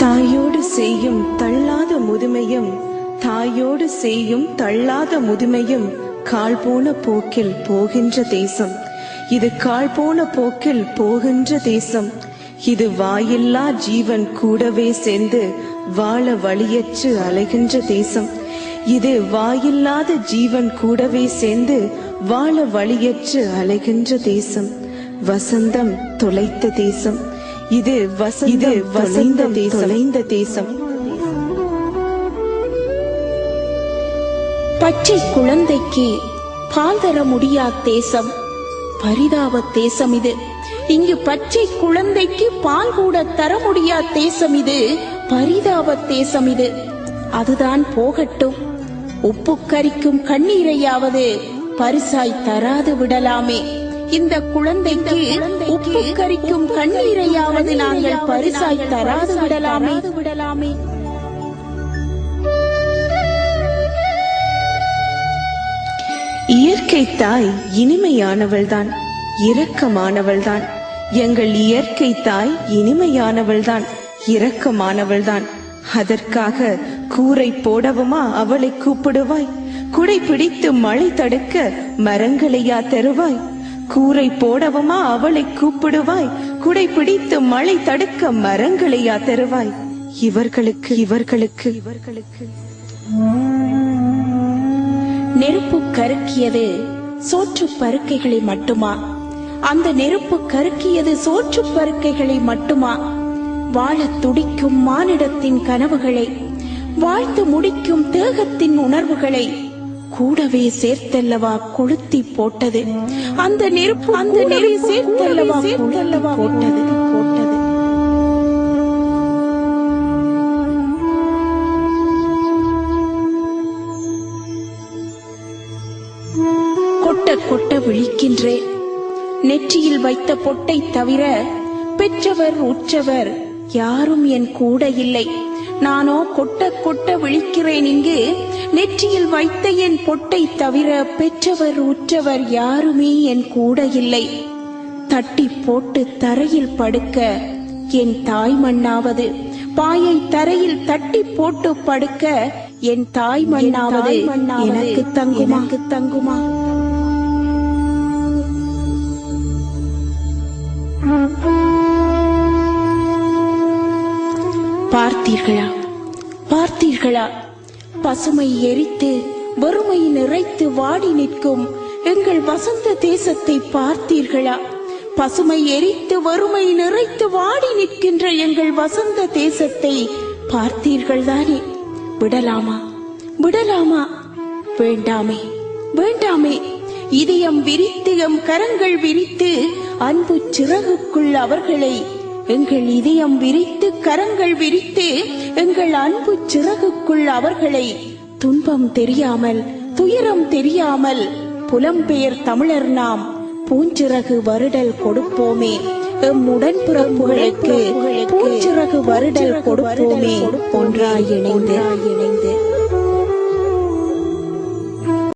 தாயோடு செய்யும் தள்ளாத முதுமையும், தாயோடு செய்யும் தள்ளாத முதுமையும் கால் போன போக்கில் போகின்ற தேசம். இது கால் போன போக்கில் போகின்ற தேசம். இது வாயில்லா ஜீவன் கூடவே சேர்ந்து வாழ வழியற்று அலைகின்ற தேசம். இது வாயில்லாத ஜீவன் கூடவே சேர்ந்து வாழ வழியற்று அலைகின்ற தேசம். வசந்தம் தொலைத்த தேசம். இது வசந்தம் தொலைந்த தேசம். பச்சை குழந்தைக்கு பால் தர முடியாத தேசம், பரிதாப தேசம் இது. இங்கு பச்சை குழந்தைக்கு பால் கூட தர முடியாத தேசம் இது, பரிதாப தேசம் இது. அதுதான் போகட்டும், உப்பு கரிக்கும் கண்ணீரையாவது பரிசாய் தராது விடலாமே. இந்த குழந்தைக்கு உப்பு கரிக்கும் கண்ணீரையாவது நாங்கள் பரிசாய் தராது விடலாமே. இயற்கை தாய் இனிமையானவள்தான், இரக்கமானவள்தான். எங்கள் இயற்கை தாய் இனிமையானவள்தான், இரக்கமானவள்தான். அதற்காக கூரை போடவுமா அவளை கூப்பிடுவாய்? குடை பிடித்து மழை தடுக்க மரங்களையா தருவாய்? கூரை போடவுமா அவளை கூப்பிடுவாய்? குடை பிடித்து மழை தடுக்க மரங்களையா தருவாய்? இவர்களுக்கு நெருப்பு கருக்கியது சோற்று பருக்கைகளை மட்டுமா? அந்த நெருப்பு கருக்கியது சோற்று பருக்கைகளை மட்டுமா? வாழ துடிக்கும் மானிடத்தின் கனவுகளை, வாழ்த்து முடிக்கும் தேகத்தின் உணர்வுகளை கூடவே சேர்த்தல்லவா கொளுத்தி போட்டது. அந்த நெருப்பு சேர்த்தல்லவா போட்டது. கொட்ட விழிக்கின்றேன். நெற்றியில் வைத்த பொட்டை தவிர பெற்றவர் உற்றவர் யாரும் என் கூட இல்லை. நானோ கொட்ட விழிக்கிறேன். இங்கு நெற்றியில் வைத்த என் பொட்டை தவிர பெற்றவர் உற்றவர் யாருமே என் கூட இல்லை. தட்டி போட்டு தரையில் படுக்க என் தாய் மண்ணாவது, பாயை தரையில் தட்டி போட்டு படுக்க என் தாய் மண்ணாவது எனக்கு தங்குமா? பார்த்தீர்களா? பசுமை எரித்து வறுமை நிறைத்து வாடி நிற்கும் எங்கள் வசந்த தேசத்தை பார்த்தீர்களா? பசுமை எரித்து வறுமை நிறைத்து வாடி நிற்கின்ற எங்கள் வசந்த தேசத்தை பார்த்தீர்கள் தானே? விடலாமா? வேண்டாமே. இதயம் விரித்து எம் கரங்கள் விரித்து அன்பு சிறகுக்குள் அவர்களை, எங்கள் இதயம் விரித்து கரங்கள் விரித்து எங்கள் அன்பு சிறகுக்குள் அவர்களை துன்பம் தெரியாமல் துயரம் தெரியாமல் புலம்பெயர் தமிழர் நாம் பூஞ்சிறகு வருடல் கொடுப்போமே. எம் உடன்பிறப்புகளுக்கு பூஞ்சிறகு வருடல் கொடுப்போமே ஒன்றாய் இணைந்து.